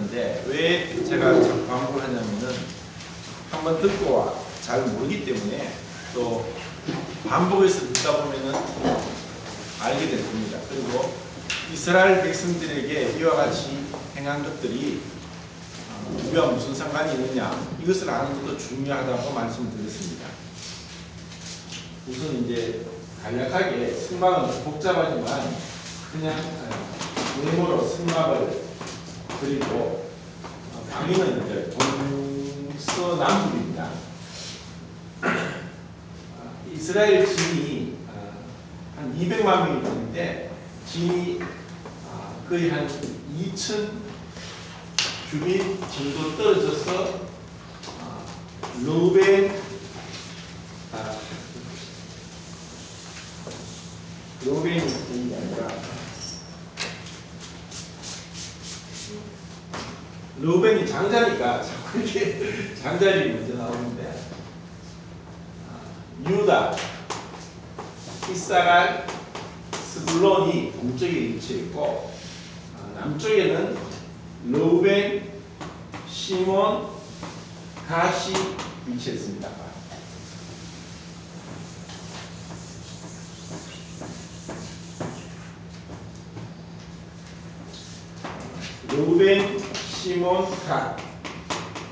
하는데 왜 제가 자꾸 반복을 하냐면은 한번 듣고 잘 모르기 때문에 또 반복해서 듣다 보면은 알게 될 겁니다. 그리고 이스라엘 백성들에게 이와 같이 행한 것들이 우리와 무슨 상관이 있느냐, 이것을 아는 것도 중요하다고 말씀을 드렸습니다. 우선 이제 간략하게 승막은 복잡하지만 그냥 네모로 승막을 그리고 방위는 이제 동서남북입니다. 이스라엘 진이 한 200만 명이 되는데 진이 거의 한 2,000 규빗 정도 떨어져서 로벤이 되는 게 아니라 로벤이 장자니까 자꾸 이렇게 장자리 먼저 나오는데 유다, 이사갈, 스불론이 동쪽에 위치해 있고 남쪽에는 로벤, 시몬, 가시 위치했습니다. 로벤, 시몬, 갓.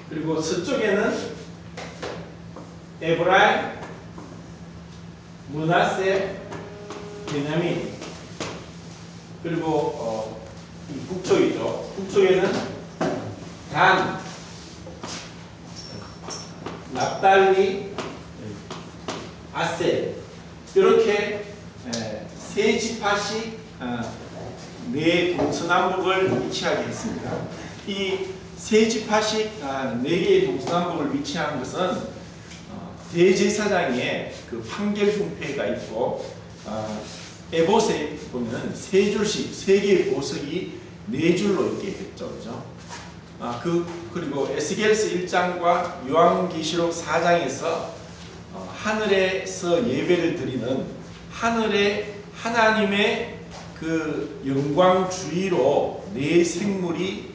그리고 서쪽에는 에브라임, 므낫세, 베냐민. 그리고 이 북쪽이죠. 북쪽에는 단, 납달리, 아셀. 이렇게 세 지파씩 네 동서남북을 위치하게 했습니다. 이 세 지파씩 네 개의 동서남북을 위치한 것은 대제사장의 그 판결분패가 있고 에봇에 보면 세 줄씩 세 개의 보석이 네 줄로 이렇게 했죠, 그죠? 그리고 에스겔서 1장과 요한계시록 4장에서 하늘에서 예배를 드리는 하늘의 하나님의 그 영광 주위로 네 생물이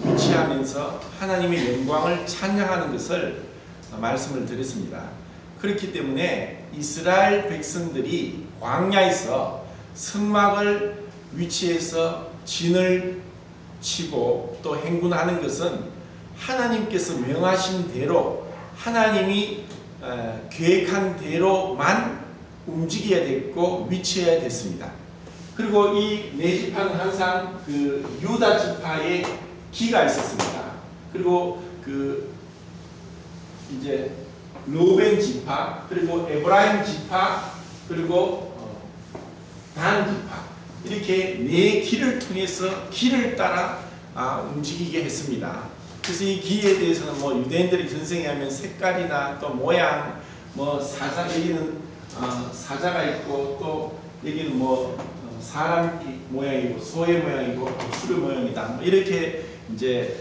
위치하면서 하나님의 영광을 찬양하는 것을 말씀을 드렸습니다. 그렇기 때문에 이스라엘 백성들이 광야에서 성막을 위치해서 진을 치고 또 행군하는 것은 하나님께서 명하신 대로 하나님이 계획한 대로만 움직여야 됐고 위치해야 됐습니다. 그리고 이 네 지파는 항상 그 유다 지파의 기가 있었습니다. 그리고 그 이제 로벤 지파, 그리고 에브라임 지파, 그리고 단 지파, 이렇게 네 길을 통해서 길을 따라 움직이게 했습니다. 그래서 이 기에 대해서는 뭐 유대인들이 전생하면 색깔이나 또 모양, 뭐 사자, 여기는 사자가 있고 또 여기는 뭐 사람 모양이고 소의 모양이고 수의 모양이다, 뭐 이렇게 이제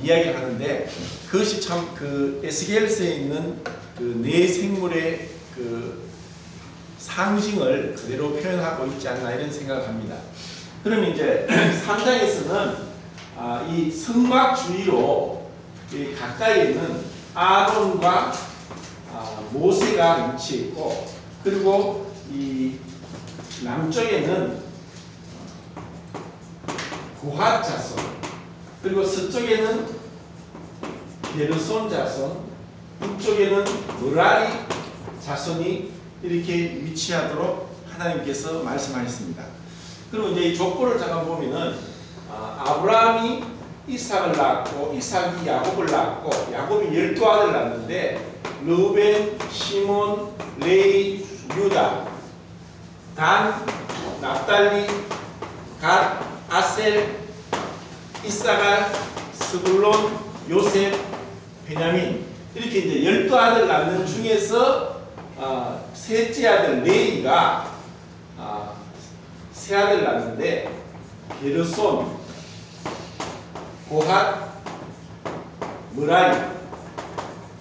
이야기를 하는데 그것이 참 그 에스겔서에 있는 그 네 생물의 그 상징을 그대로 표현하고 있지 않나 이런 생각을 합니다. 그럼 이제 3장에서는 이 성막 주위로 가까이 있는 아론과 모세가 위치했고, 그리고 이 남쪽에는 고핫 자손, 그리고 서쪽에는 게르손 자손, 북쪽에는 므라리 자손이 이렇게 위치하도록 하나님께서 말씀하셨습니다. 그리고 이제 이 족보를 잠깐 보면은 아브라함이 이삭을 낳고 이삭이 야곱을 낳고 야곱이 12아들을 낳는데 르우벤, 시몬, 레위, 유다, 단, 납달리, 갓, 아셀, 이사갈, 스불론, 요셉, 베냐민, 이렇게 이제 12아들 낳는 중에서 셋째 아들 레이가 세 아들 낳는데 게르손, 고핫, 므라리.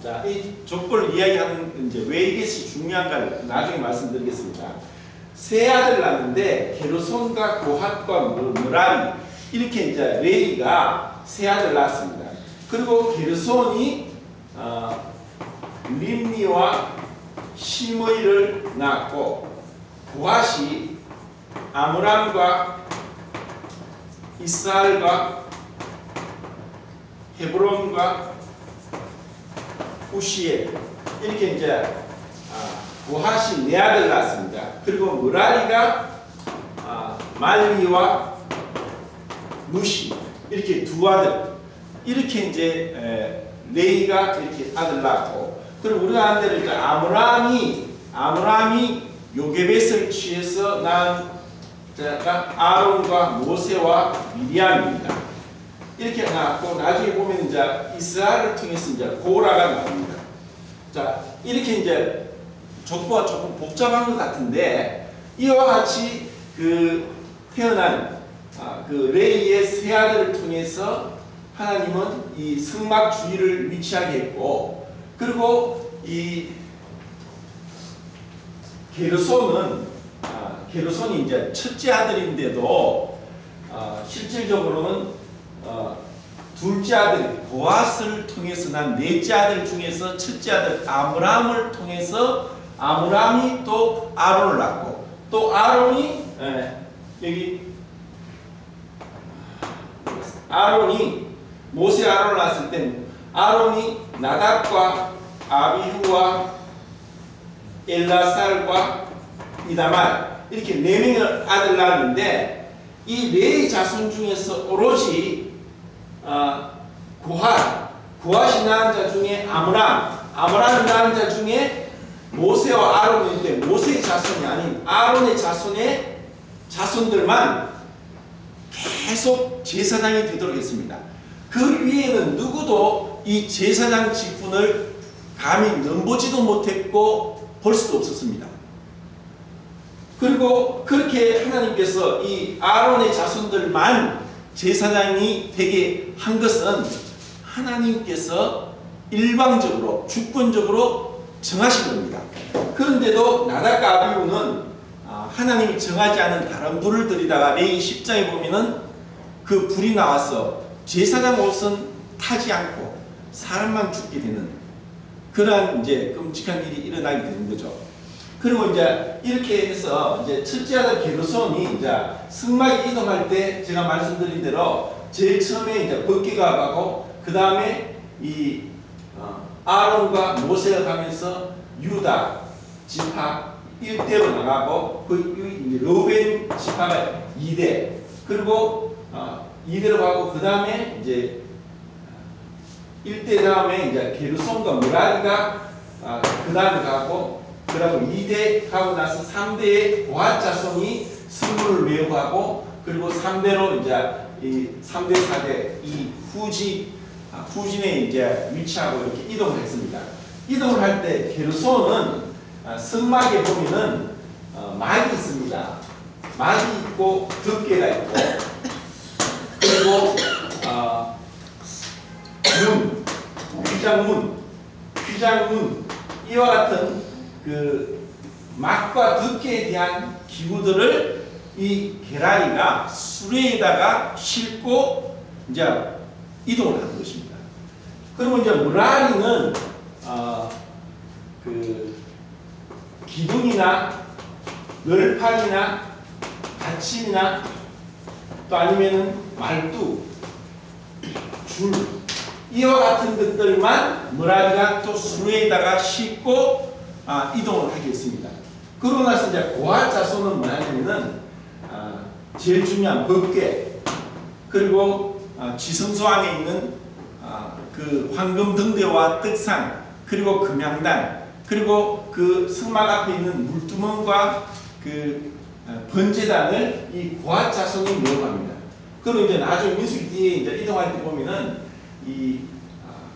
자, 이 족보를 이야기하는 이제 왜 이것이 중요한가를 나중에 말씀드리겠습니다. 세 아들 낳는데 게르손과 고핫과 므라리, 이렇게 이제 레이가 세 아들 낳았습니다. 그리고 게르손이 림니와 시므이를 낳았고, 고핫이 아므람과 이스라엘과 헤브론과 우시엘, 이렇게 이제 고핫이 네 아들 낳았습니다. 그리고 무라리가 말리와 무시, 이렇게 두 아들, 이렇게 이제 레이가 이렇게 아들 낳고, 그리고 우리가 아는 대로 이제 아므람이 요게벳을 취해서 낳은 자가 아론과 모세와 미리암입니다. 이렇게 나왔고, 나중에 보면 이제 이스라엘을 통해서 이제 고라가 나옵니다. 자, 이렇게 이제 족보가 조금 복잡한 것 같은데, 이와 같이 그 태어난 그 레이의 세 아들을 통해서 하나님은 이 승막주의를 위치하게 했고, 그리고 이 게르손이 이제 첫째 아들인데도 실질적으로는 둘째 아들 고핫을 통해서 난 넷째 아들 중에서 첫째 아들 아므람을 통해서 아므람이 또 아론을 낳고, 또 아론이 모세 아론을 낳았을 때 아론이 나답과 아비후와 엘라살과 이다말, 이렇게 네 명의 아들 낳았는데, 이 레위 자손 중에서 오로지 고핫이 낳은 자 중에 아므람이 낳은 자 중에 모세와 아론인데, 모세의 자손이 아닌 아론의 자손의 자손들만 계속 제사장이 되도록 했습니다. 그 위에는 누구도 이 제사장 직분을 감히 넘보지도 못했고 볼 수도 없었습니다. 그리고 그렇게 하나님께서 이 아론의 자손들만 제사장이 되게 한 것은 하나님께서 일방적으로 주권적으로 정하신 겁니다. 그런데도 나답과 아비후는 하나님이 정하지 않은 다른 불을 들이다가 레위 10장에 보면은 그 불이 나와서 제사장 옷은 타지 않고 사람만 죽게 되는 그러한 이제 끔찍한 일이 일어나게 되는 거죠. 그리고 이제 이렇게 해서 이제 첫째 아들 게르손이 이제 승막이 이동할 때 제가 말씀드린 대로 제일 처음에 이제 벗개가 가고, 그 다음에 이 아론과 모세가 가면서 유다 지파 1대로 나가고, 그 르우벤 지파가 2대, 그리고 2대로 가고, 그 다음에 이제 1대 다음에 이제 게르손과 무라리가 그 다음에 가고, 그러고 2대 가고 나서 3대의 고핫 자손이 승부를 외우하고, 그리고 3대로 이제 이 3대 4대 이 후진에 이제 위치하고 이렇게 이동을 했습니다. 이동을 할 때 게르손은 승막에 보면은 막이 있습니다. 막이 있고 덮개가 있고, 그리고 휘장문 이와 같은 그 막과 덮개에 대한 기구들을 이 게라리가 수레에다가 싣고 이제 이동을 하는 것입니다. 그리고 이제 무라리는 그 기둥이나 널판이나 받침이나 또 아니면은 말뚝, 줄 이와 같은 것들만 무라리가 또 수레에다가 싣고 이동을 하게 했습니다. 그러고 나서 이제 고핫 자손은 뭐냐면은 제일 중요한 법궤, 그리고 지성소 안에 있는 그 황금 등대와 떡상, 그리고 금양단, 그리고 그 성막 앞에 있는 물두멍과 그 번제단을 이 고핫 자손이 모험합니다. 그리고 이제 나중에 민수기 뒤에 이제 이동할 때 보면은 이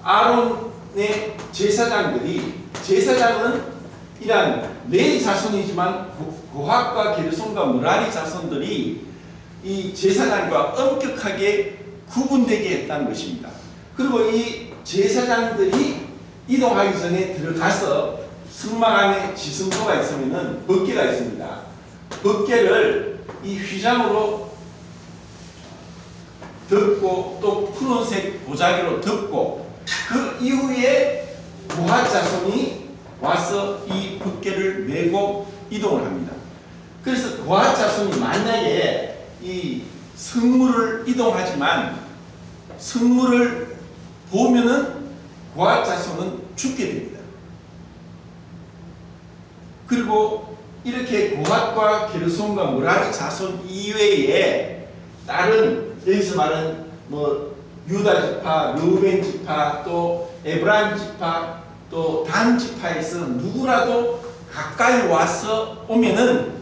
아론의 제사장은 이란 레위 자손이지만 고핫과 게르손과 무라리 자손들이 이 제사장과 엄격하게 구분되게 했다는 것입니다. 그리고 이 제사장들이 이동하기 전에 들어가서 성막 안에 지성소가 있으면은 법궤가 있습니다. 법궤를 이 휘장으로 덮고 또 푸른색 보자기로 덮고 그 이후에 고핫 자손이 와서 이 덮개를 메고 이동을 합니다. 그래서 고핫 자손이 만약에 이 성물을 이동하지만 성물을 보면은 고핫 자손은 죽게 됩니다. 그리고 이렇게 고핫과 게르손과 므라리 자손 이외에 다른 여기서 말하는 뭐 유다 지파, 르우벤 지파, 또 에브라임 지파, 또 단 지파에서 누구라도 가까이 와서 오면은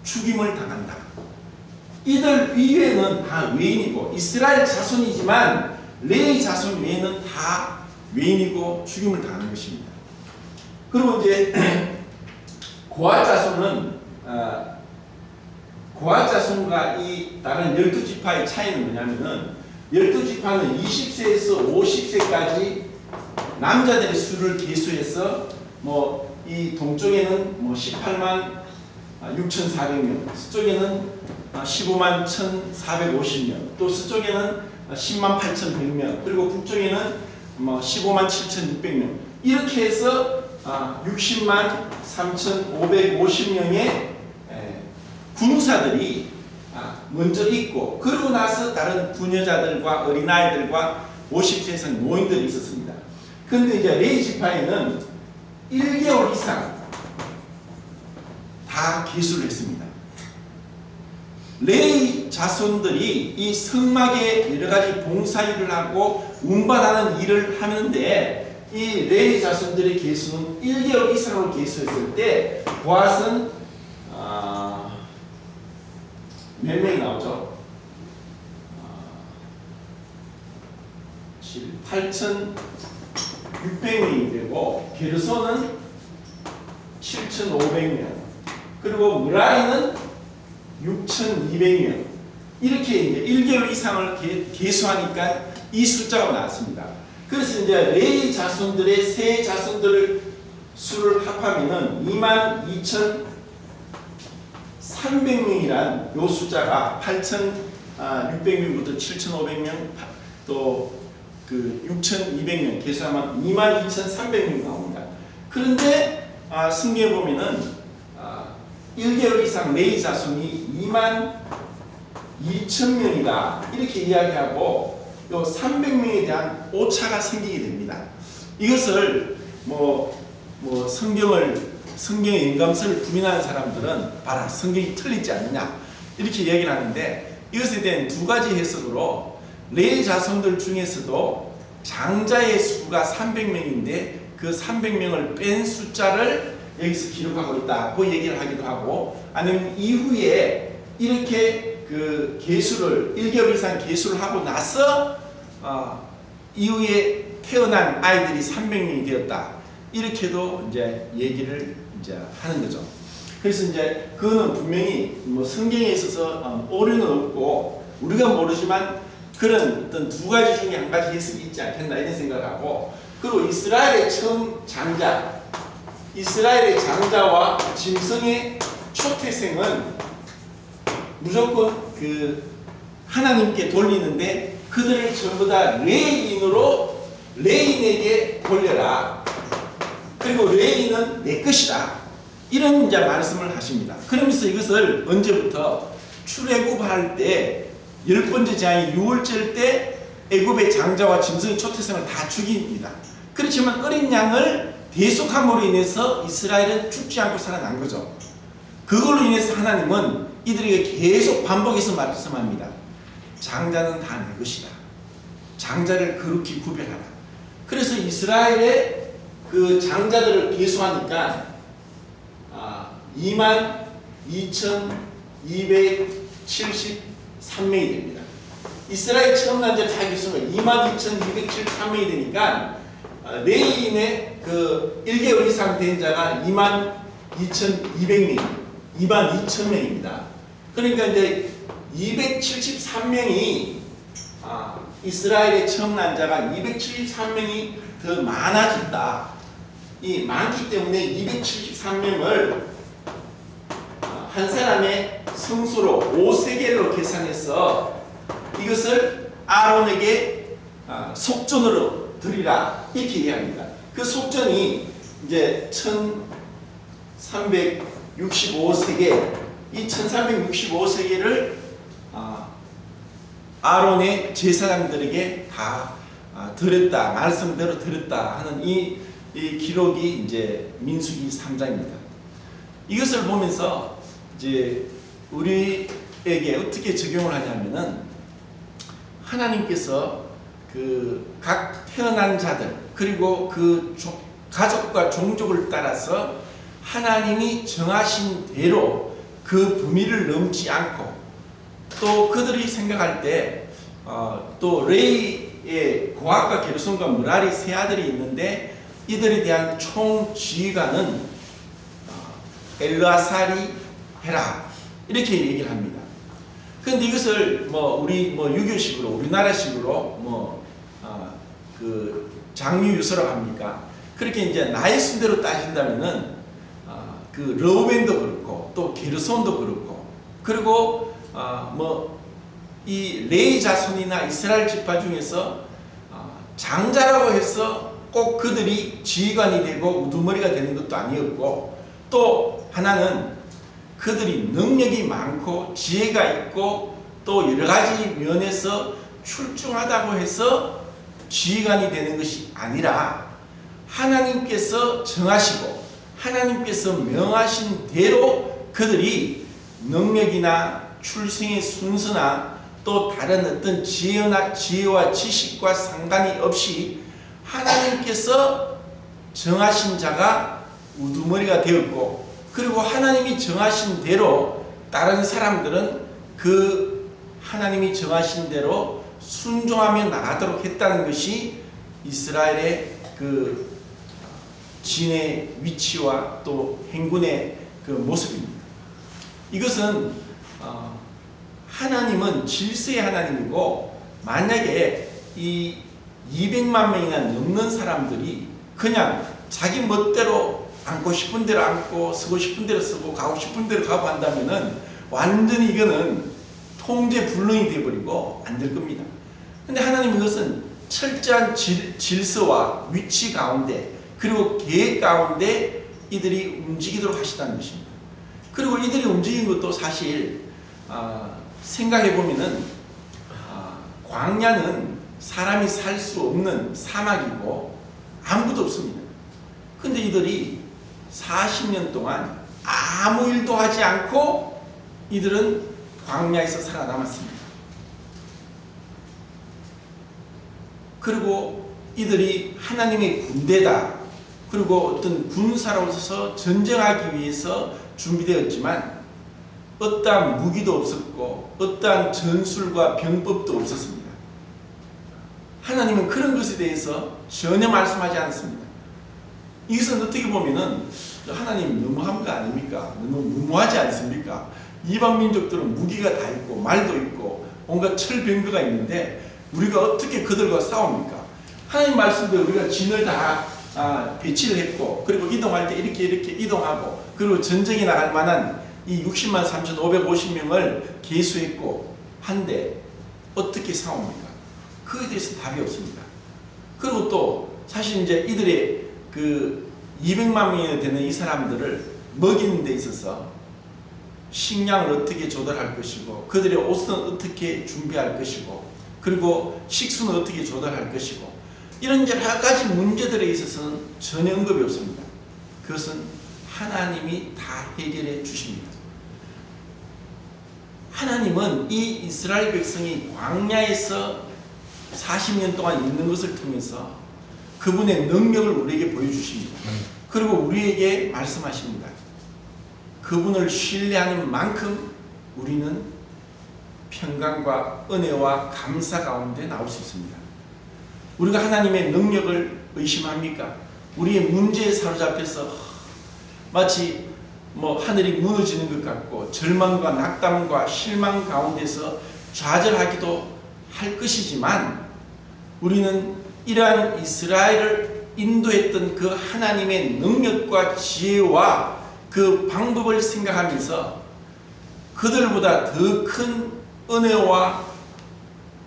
죽임을 당한다. 이들 이외에는 다 외인이고 이스라엘 자손이지만 레위 자손 외에는 다 외인이고 죽임을 당하는 것입니다. 그리고 이제 고핫 자손은 고핫 자손과 이 다른 12지파의 차이는 뭐냐면은 12지파는 20세에서 50세까지 남자들의 수를 계수해서 뭐 이 동쪽에는 뭐 18만 6,400명, 서쪽에는 15만 1,450명, 또 서쪽에는 10만 8,100명, 그리고 북쪽에는 뭐 15만 7,600명 이렇게 해서 60만 3,550명의 군사들이 먼저 있고 그러고 나서 다른 부녀자들과 어린아이들과 50세 이상 노인들이 있었습니다. 그런데 이제 레위 지파에는 1개월 이상 다 계수를 했습니다. 레위 자손들이 이 성막에 여러 가지 봉사일을 하고 운반하는 일을 하는데 이 레위 자손들의 계수는 1개월 이상으로 계수했을 때 고핫은 몇 명이 나오죠? 8,600명이 되고 게르손은 7,500명 그리고 므라리는 6,200명 이렇게 이제 1개월 이상을 계수하니까 이 숫자가 나왔습니다. 그래서 이제 레위 자손들의 세 자손들을 수를 합하면은 22,300명이란 요 숫자가 8,600명부터 7,500명 또 그 6,200명 계수하면 22,300명이 나옵니다. 그런데 성경에 보면은 1개월 이상 레위 자손이 22,000명이다 이렇게 이야기하고 요 300명에 대한 오차가 생기게 됩니다. 이것을 성경의 인감성을 부인하는 사람들은 봐라 성경이 틀리지 않느냐 이렇게 이야기를 하는데 이것에 대한 두 가지 해석으로 레위 자손들 중에서도 장자의 수가 300명인데 그 300명을 뺀 숫자를 여기서 기록하고 있다고 얘기를 하기도 하고 아니면 이후에 이렇게 그 계수를 1개월 이상 계수를 하고 나서 이후에 태어난 아이들이 300명이 되었다 이렇게도 이제 얘기를 이제 하는 거죠. 그래서 이제 그거는 분명히 뭐 성경에 있어서 오류는 없고 우리가 모르지만 그런 어떤 두 가지 중에 한 가지 해석이 있지 않겠나 이런 생각을 하고 그리고 이스라엘의 처음 장자 이스라엘의 장자와 짐승의 초태생은 무조건 그 하나님께 돌리는데 그들을 전부 다 레인에게 돌려라. 그리고 레인은 내 것이다. 이런 이제 말씀을 하십니다. 그러면서 이것을 언제부터 출애굽할 때 10번째 제한이 6월절 때 애굽의 장자와 짐승의 초태생을 다 죽입니다. 그렇지만 어린 양을 대속함으로 인해서 이스라엘은 죽지 않고 살아난 거죠. 그걸로 인해서 하나님은 이들에게 계속 반복해서 말씀합니다. 장자는 다 내 것이다. 장자를 거룩히 구별하라. 그래서 이스라엘의 그 장자들을 계수하니까 22,273명이 됩니다. 이스라엘 처음 난자 자기 수가 22,273명이 되니까 레위인의 그 1개월 이상 된 자가 22,200명, 22,000명입니다. 그러니까 이제 273명이 이스라엘의 처음 난자가 273명이 더 많아진다. 이 많기 때문에 273명을 한 사람의 성수로 5세겔로 계산해서 이것을 아론에게 속전으로 드리라 이렇게 이야기합니다. 그 속전이 이제 1365세계, 이 1365세계를 아론의 제사장들에게 다 드렸다, 말씀대로 드렸다 하는 이 기록이 이제 민수기 3장입니다. 이것을 보면서 이제 우리에게 어떻게 적용을 하냐면은, 하나님께서 그 각 태어난 자들 그리고 그 가족과 종족을 따라서 하나님이 정하신 대로 그 범위를 넘지 않고, 또 그들이 생각할 때 또 레이의 고핫과 게르손과 므라리 세 아들이 있는데, 이들에 대한 총지휘관은 엘르아살이 해라 이렇게 얘기를 합니다. 그런데 이것을 우리 유교식으로, 우리나라식으로 그 장유유서라고 합니까? 그렇게 이제 나이 순대로 따진다면은 그 르우벤도 그렇고 또 게르손도 그렇고, 그리고 이 레위 자손이나 이스라엘 지파 중에서 장자라고 해서 꼭 그들이 지휘관이 되고 우두머리가 되는 것도 아니었고, 또 하나는 그들이 능력이 많고 지혜가 있고 또 여러 가지 면에서 출중하다고 해서 지휘관이 되는 것이 아니라, 하나님께서 정하시고 하나님께서 명하신 대로 그들이 능력이나 출생의 순서나 또 다른 어떤 지혜와 지식과 상관이 없이 하나님께서 정하신 자가 우두머리가 되었고, 그리고 하나님이 정하신 대로 다른 사람들은 그 하나님이 정하신 대로 순종하며 나가도록 했다는 것이 이스라엘의 그 진의 위치와 또 행군의 그 모습입니다. 이것은 하나님은 질서의 하나님이고, 만약에 이 200만 명이나 넘는 사람들이 그냥 자기 멋대로 앉고 싶은 대로 앉고 서고 싶은 대로 서고 가고 싶은 대로 가고 한다면은 완전히 이거는 통제 불능이 되어버리고 안 될 겁니다. 근데 하나님은 이것은 철저한 질서와 위치 가운데 그리고 계획 가운데 이들이 움직이도록 하시다는 것입니다. 그리고 이들이 움직인 것도 사실 생각해 보면은 광야는 사람이 살 수 없는 사막이고 아무것도 없습니다. 근데 이들이 40년 동안 아무 일도 하지 않고 이들은 광야에서 살아남았습니다. 그리고 이들이 하나님의 군대다, 그리고 어떤 군사로서 전쟁하기 위해서 준비되었지만 어떠한 무기도 없었고 어떠한 전술과 병법도 없었습니다. 하나님은 그런 것에 대해서 전혀 말씀하지 않습니다. 이것은 어떻게 보면은 하나님 너무한 거 아닙니까? 너무 무모하지 않습니까? 이방 민족들은 무기가 다 있고 말도 있고 온갖 철병거가 있는데 우리가 어떻게 그들과 싸웁니까? 하나님 말씀대로 우리가 진을 다 배치를 했고, 그리고 이동할 때 이렇게 이동하고, 그리고 전쟁에 나갈 만한 이 60만 3,550명을 계수했고 한데 어떻게 싸웁니까? 그에 대해서 답이 없습니다. 그리고 또 사실 이제 이들의 그 200만 명이 되는 이 사람들을 먹이는 데 있어서 식량을 어떻게 조달할 것이고, 그들의 옷은 어떻게 준비할 것이고, 그리고 식수는 어떻게 조달할 것이고, 이런 여러 가지 문제들에 있어서는 전혀 언급이 없습니다. 그것은 하나님이 다 해결해 주십니다. 하나님은 이 이스라엘 백성이 광야에서 40년 동안 있는 것을 통해서 그분의 능력을 우리에게 보여주십니다. 그리고 우리에게 말씀하십니다. 그분을 신뢰하는 만큼 우리는 평강과 은혜와 감사 가운데 나올 수 있습니다. 우리가 하나님의 능력을 의심합니까? 우리의 문제에 사로잡혀서 마치 하늘이 무너지는 것 같고 절망과 낙담과 실망 가운데서 좌절하기도 할 것이지만, 우리는 이러한 이스라엘을 인도했던 그 하나님의 능력과 지혜와 그 방법을 생각하면서 그들보다 더 큰 은혜와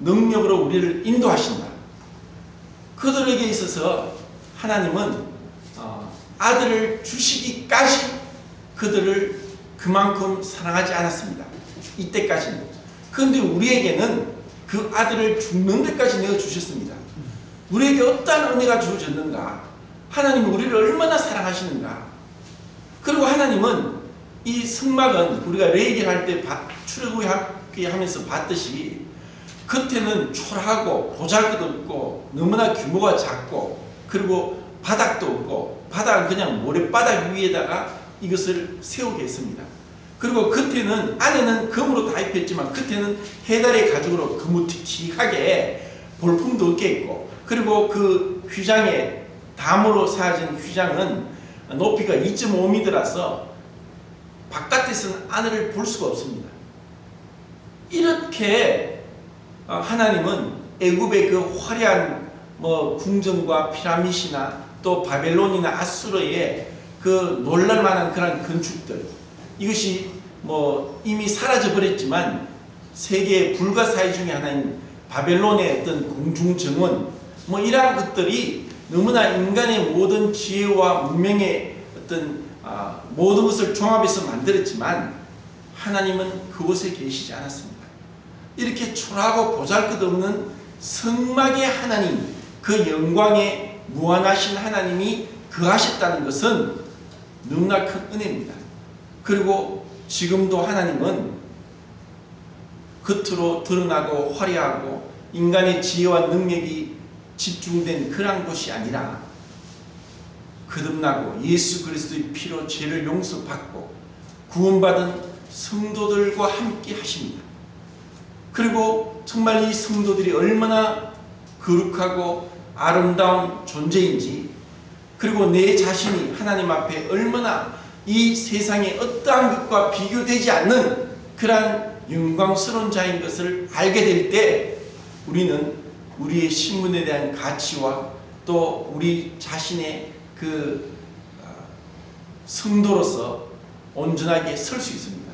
능력으로 우리를 인도하신다. 그들에게 있어서 하나님은 아들을 주시기까지 그들을 그만큼 사랑하지 않았습니다. 이때까지는. 그런데 우리에게는 그 아들을 죽는 데까지 내어주셨습니다. 우리에게 어떠한 은혜가 주어졌는가? 하나님은 우리를 얼마나 사랑하시는가? 그리고 하나님은 이 성막은 우리가 레위기할 때 출애굽기 하면서 봤듯이 겉에는 초라하고 보잘것없고 너무나 규모가 작고 그리고 바닥도 없고 바닥은 그냥 모래바닥 위에다가 이것을 세우게 했습니다. 그리고 겉에는 안에는 금으로 다 입혔지만 겉에는 해달의 가죽으로 거무튀튀하게 볼품도 없게 있고 그리고 그 휘장에 담으로 사진 휘장은 높이가 2.5m라서 바깥에서는 안을 볼 수가 없습니다. 이렇게 하나님은 애굽의 그 화려한 궁전과 피라미드나 또 바벨론이나 아수르의 그 놀랄만한 그런 건축들 이것이 이미 사라져 버렸지만 세계의 불가사의 중에 하나인 바벨론의 어떤 공중정원 이러한 것들이 너무나 인간의 모든 지혜와 문명의 어떤 모든 것을 종합해서 만들었지만 하나님은 그곳에 계시지 않았습니다. 이렇게 초라하고 보잘것없는 성막의 하나님, 그 영광에 무한하신 하나님이 거하셨다는 것은 너무나 큰 은혜입니다. 그리고 지금도 하나님은 겉으로 드러나고 화려하고 인간의 지혜와 능력이 집중된 그런 곳이 아니라 거듭나고 예수 그리스도의 피로 죄를 용서받고 구원받은 성도들과 함께 하십니다. 그리고 정말 이 성도들이 얼마나 거룩하고 아름다운 존재인지 그리고 내 자신이 하나님 앞에 얼마나 이 세상의 어떠한 것과 비교되지 않는 그러한 영광스러운 자인 것을 알게 될 때 우리는 우리의 신분에 대한 가치와 또 우리 자신의 그 성도로서 온전하게 설 수 있습니다.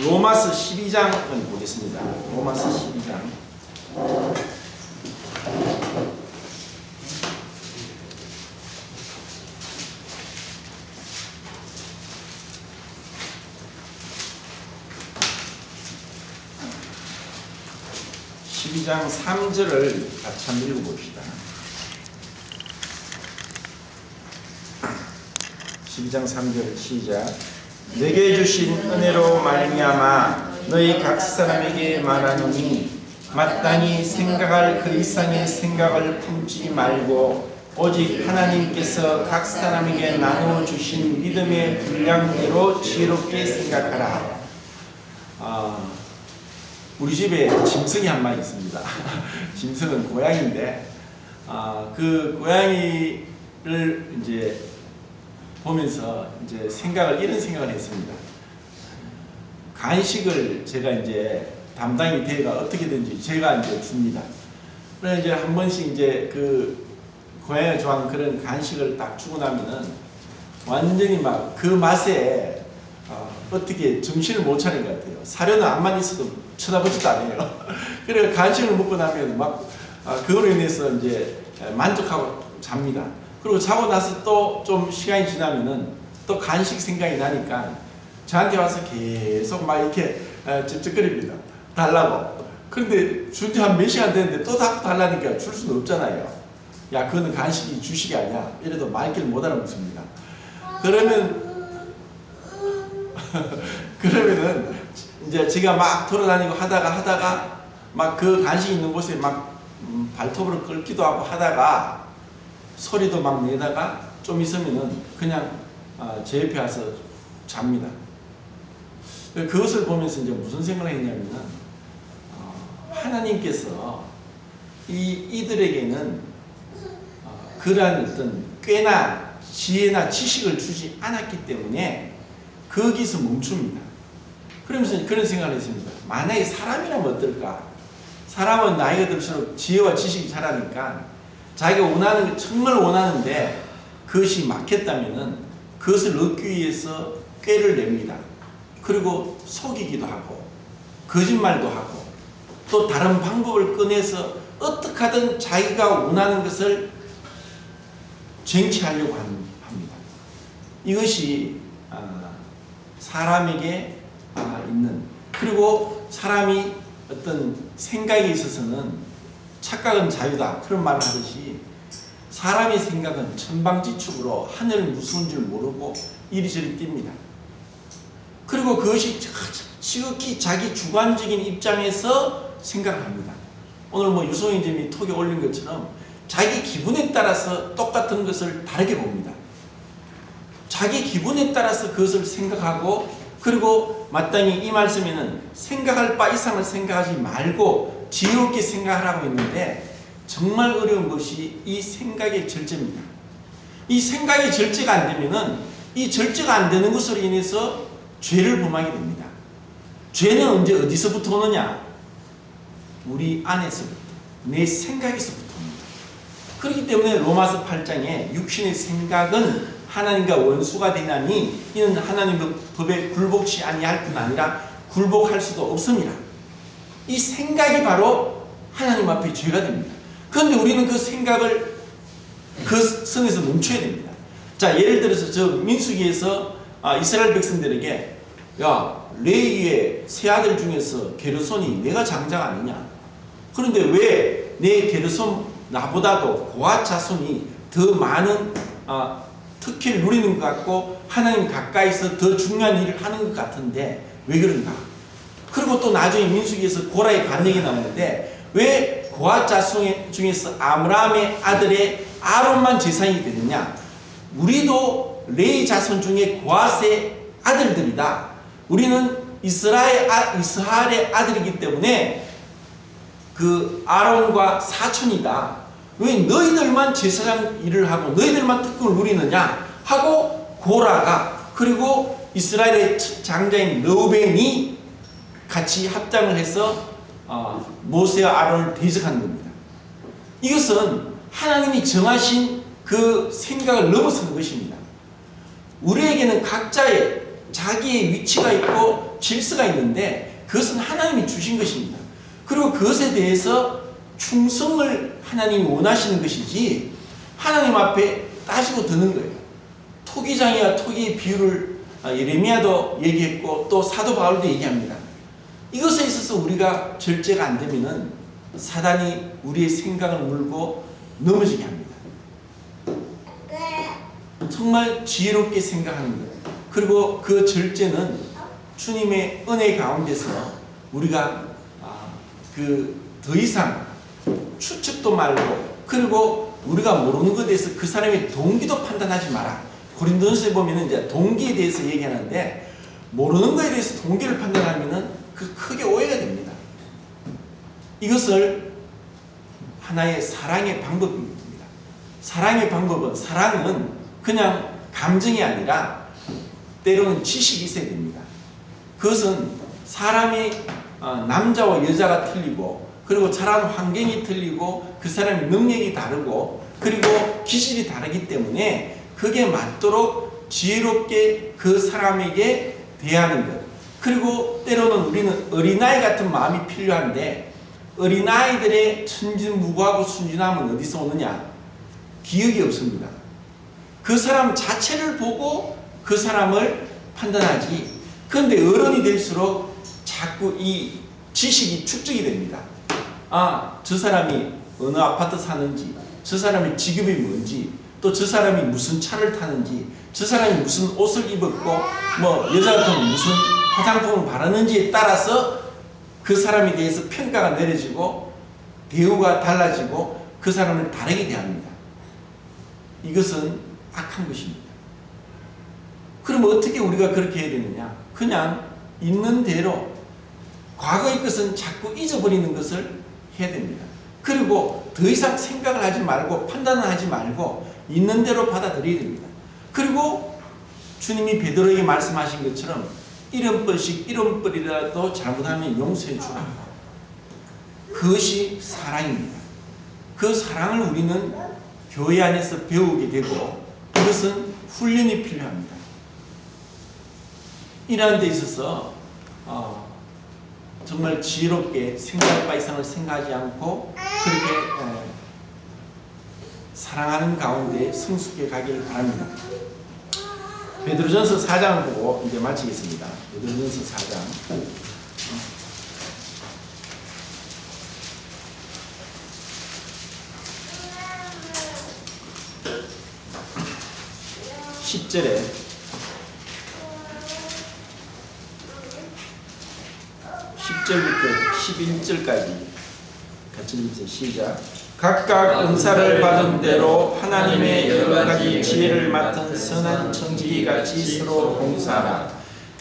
로마서 12장을 보겠습니다. 로마서 12장 12장 3절을 같이 한번 읽어봅시다. 12장 3절 시작. 내게 주신 은혜로 말미암아 너희 각 사람에게 말하노니 마땅히 생각할 그 이상의 생각을 품지 말고 오직 하나님께서 각 사람에게 나누어 주신 믿음의 분량대로 지혜롭게 생각하라. 우리 집에 짐승이 한 마리 있습니다. 짐승은 고양이인데 그 고양이를 이제 보면서 이제 이런 생각을 했습니다. 간식을 제가 이제 담당이 대가 어떻게든지 제가 이제 줍니다. 그래서 이제 한 번씩 이제 그 고양이가 좋아하는 그런 간식을 딱 주고 나면은 완전히 막 그 맛에 어떻게 정신을 못 차린 것 같아요. 사료는 앞만 있어도 쳐다보지도 않아요. 그래서 간식을 먹고 나면 막 그거로 인해서 이제 만족하고 잡니다. 그리고 자고 나서 또 좀 시간이 지나면은 또 간식 생각이 나니까 저한테 와서 계속 막 이렇게 찝찝거립니다. 달라고. 그런데 준 지 한 몇 시간 됐는데 또 달라니까 줄 수는 없잖아요. 야, 그거는 간식이 주식이 아니야. 이래도 말귀를 못 알아먹습니다. 그러면은 이제 제가 막 돌아다니고 하다가 막 그 간식 있는 곳에 막 발톱으로 긁기도 하고 하다가 소리도 막 내다가 좀 있으면은 그냥 제 옆에 와서 잡니다. 그것을 보면서 이제 무슨 생각을 했냐면은 하나님께서 이들에게는 그러한 어떤 꾀나 지혜나 지식을 주지 않았기 때문에 거기서 멈춥니다. 그러면서 그런 생각을 했습니다. 만약에 사람이라면 어떨까? 사람은 나이가 들수록 지혜와 지식이 자라니까 자기가 원하는 게 정말 원하는데 그것이 막혔다면은 그것을 얻기 위해서 꾀를 냅니다. 그리고 속이기도 하고 거짓말도 하고 또 다른 방법을 꺼내서 어떻게 하든 자기가 원하는 것을 쟁취하려고 합니다. 이것이 사람에게 있는, 그리고 사람이 어떤 생각에 있어서는 착각은 자유다 그런 말을 하듯이 사람의 생각은 천방지축으로 하늘을 무서운 줄 모르고 이리저리 뜁니다. 그리고 그것이 지극히 자기 주관적인 입장에서 생각을 합니다. 오늘 뭐 유성희 님이 톡에 올린 것처럼 자기 기분에 따라서 똑같은 것을 다르게 봅니다. 자기 기분에 따라서 그것을 생각하고, 그리고 마땅히 이 말씀에는 생각할 바 이상을 생각하지 말고 지혜롭게 생각하라고 했는데, 정말 어려운 것이 이 생각의 절제입니다. 이 생각의 절제가 안 되면은, 이 절제가 안 되는 것으로 인해서 죄를 범하게 됩니다. 죄는 언제 어디서부터 오느냐? 우리 안에서부터, 내 생각에서부터 옵니다. 그렇기 때문에 로마서 8장에 육신의 생각은 하나님과 원수가 되나니 이는 하나님의 법에 굴복치 아니할 뿐 아니라 굴복할 수도 없습니다. 이 생각이 바로 하나님 앞에 죄가 됩니다. 그런데 우리는 그 생각을 그 선에서 멈춰야 됩니다. 자, 예를 들어서 저 민수기에서 이스라엘 백성들에게 야, 레위의 세 아들 중에서 게르손이 내가 장자가 아니냐? 그런데 왜 내 게르손 나보다도 고앗 자손이 더 많은 특혜를 누리는 것 같고 하나님 가까이서 더 중요한 일을 하는 것 같은데 왜 그런가? 그리고 또 나중에 민수기에서 고라의 반역이 나오는데 왜 고앗 자손 중에서 아므람의 아들의 아론만 제사장이 되느냐? 우리도 레위 자손 중에 고앗의 아들들이다. 우리는 이스라엘의 아들이기 때문에 그 아론과 사촌이다. 왜 너희들만 제사장 일을 하고 너희들만 특권을 누리느냐 하고 고라가, 그리고 이스라엘의 장자인 르우벤이 같이 합당을 해서 모세와 아론을 대적하는 겁니다. 이것은 하나님이 정하신 그 생각을 넘어서는 것입니다. 우리에게는 각자의 자기의 위치가 있고 질서가 있는데 그것은 하나님이 주신 것입니다. 그리고 그것에 대해서 충성을 하나님이 원하시는 것이지 하나님 앞에 따지고 드는 거예요. 토기장이와 토기의 비유를 예레미야도 얘기했고 또 사도 바울도 얘기합니다. 이것에 있어서 우리가 절제가 안 되면은 사단이 우리의 생각을 물고 넘어지게 합니다. 정말 지혜롭게 생각하는 것, 그리고 그 절제는 주님의 은혜 가운데서 우리가 더 이상 추측도 말고, 그리고 우리가 모르는 것에 대해서 그 사람의 동기도 판단하지 마라. 고린도전서에 보면은 이제 동기에 대해서 얘기하는데 모르는 것에 대해서 동기를 판단하면은 그 크게 오해가 됩니다. 이것을 하나의 사랑의 방법입니다. 사랑의 방법은, 사랑은 그냥 감정이 아니라 때로는 지식이 있어야 됩니다. 그것은 사람이 남자와 여자가 틀리고, 그리고 자란 환경이 틀리고, 그 사람의 능력이 다르고, 그리고 기질이 다르기 때문에 그게 맞도록 지혜롭게 그 사람에게 대하는 것. 그리고 때로는 우리는 어린아이 같은 마음이 필요한데 어린아이들의 천진무구하고 순진함은 어디서 오느냐? 기억이 없습니다. 그 사람 자체를 보고 그 사람을 판단하지. 그런데 어른이 될수록 자꾸 이 지식이 축적이 됩니다. 저 사람이 어느 아파트 사는지, 저 사람의 직업이 뭔지, 또 저 사람이 무슨 차를 타는지, 저 사람이 무슨 옷을 입었고, 뭐 여자 같으면 무슨 화장품을 바르는지에 따라서 그 사람에 대해서 평가가 내려지고 대우가 달라지고 그 사람을 다르게 대합니다. 이것은 악한 것입니다. 그럼 어떻게 우리가 그렇게 해야 되느냐? 그냥 있는 대로 과거의 것은 자꾸 잊어버리는 것을 해야 됩니다. 그리고 더 이상 생각을 하지 말고 판단을 하지 말고 있는 대로 받아들여야 됩니다. 그리고 주님이 베드로에게 말씀하신 것처럼 70번이라도 잘못하면 용서해 주라. 그것이 사랑입니다. 그 사랑을 우리는 교회 안에서 배우게 되고 이것은 훈련이 필요합니다. 이런 데 있어서 정말 지혜롭게 생각 바 이상을 생각하지 않고 그렇게 사랑하는 가운데 성숙해 가길 바랍니다. 베드로전서 4장을 보고 이제 마치겠습니다. 베드로전서 4장 10절에 10절부터 11절까지 같이 읽으세요. 시작. 각각 은사를 받은 대로 하나님의 여러 가지 지혜를 맡은 선한 청지기같이 서로 봉사하라.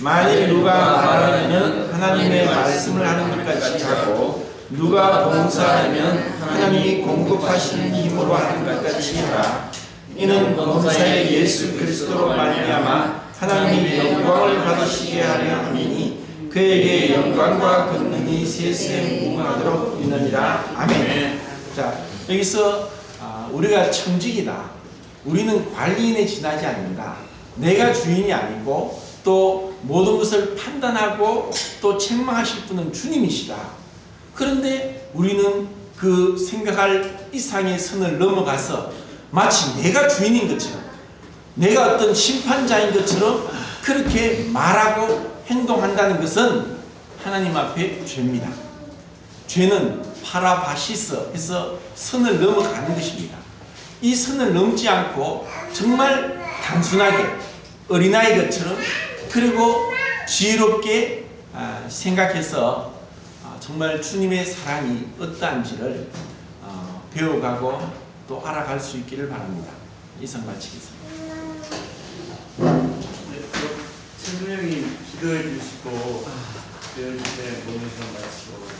만일 누가 말하면 하나님의 말씀을 하는 것 같이 하고 누가 봉사하면 하나님이 공급하시는 힘으로 하는 것 같이 하라. 이는 범사의 예수 그리스도로 말미암아 하나님이 영광을 받으시게 하려 함이니 그에게 영광과 권능이 세세 무궁하도록 이르느니라. 아멘. 자, 여기서 우리가 청직이다. 우리는 관리인에 지나지 않는다. 내가 주인이 아니고 또 모든 것을 판단하고 또 책망하실 분은 주님이시다. 그런데 우리는 그 생각할 이상의 선을 넘어가서 마치 내가 주인인 것처럼, 내가 어떤 심판자인 것처럼 그렇게 말하고 행동한다는 것은 하나님 앞에 죄입니다. 죄는 파라바시스 해서 선을 넘어가는 것입니다. 이 선을 넘지 않고 정말 단순하게 어린아이 것처럼 그리고 지혜롭게 생각해서 정말 주님의 사랑이 어떠한지를 배워가고 또 알아갈 수 있기를 바랍니다. 이상 마치겠습니다. 천주 형이 기도해 주시고 기도해 주실 때 모든 시간 마치고